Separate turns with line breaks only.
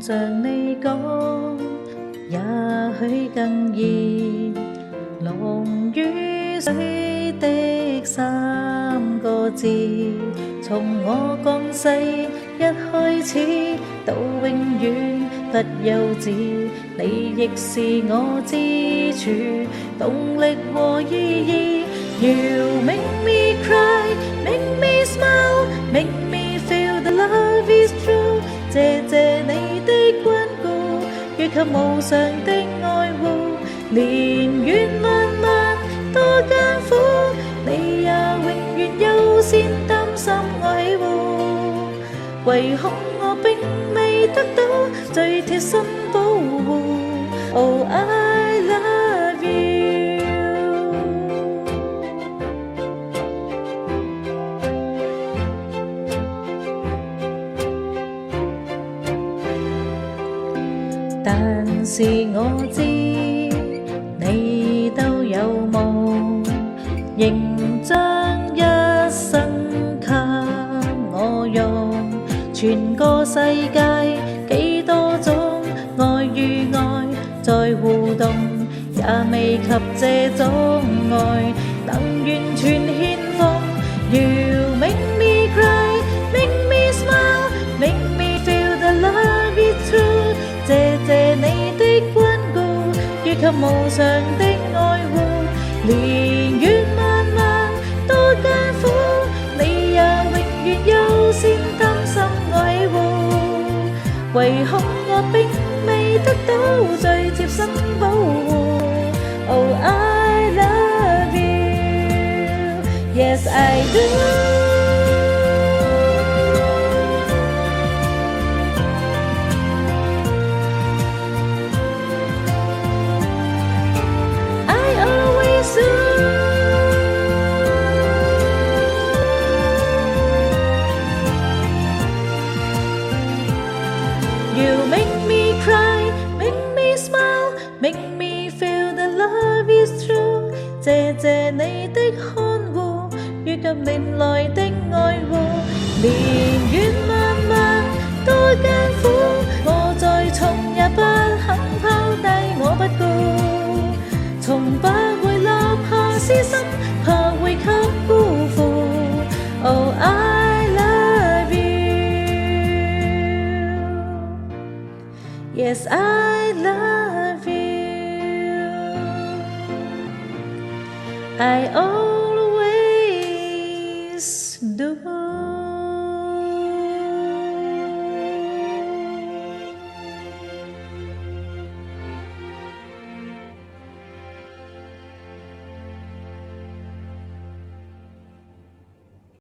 像你講，也許更熱。濃於水的三個字，從我降世一開始到永遠不休止，你亦是我支柱、動力和意義。You make me cry, make me smile, make me feel the love is true。謝謝你的關顧，予給無常的愛護，連遠漫漫多艱苦，你也永遠優先擔心我起伏。唯恐我並未得到最貼身保護。Oh, I love you。但是我知你都有夢，仍將一生給我用。全個世界幾多種愛與愛在互動，也未及這種愛能完全獻奉。You make me cry, make me smile, make me feel the love is true。謝謝你的關顧，予給無常的愛護，連遠漫漫多艱苦，你也永遠優先擔心我起伏。唯恐我並未得到最貼身保護。Oh, I love you, yes I do。You make me cry, make me smile, make me feel the love is true。謝謝你的看護，予給未來的愛護，連遠漫漫多艱苦，我再重也不肯拋低我不顧，從不會立下私心，怕會給辜負。Oh, I love you, yes I love you, I always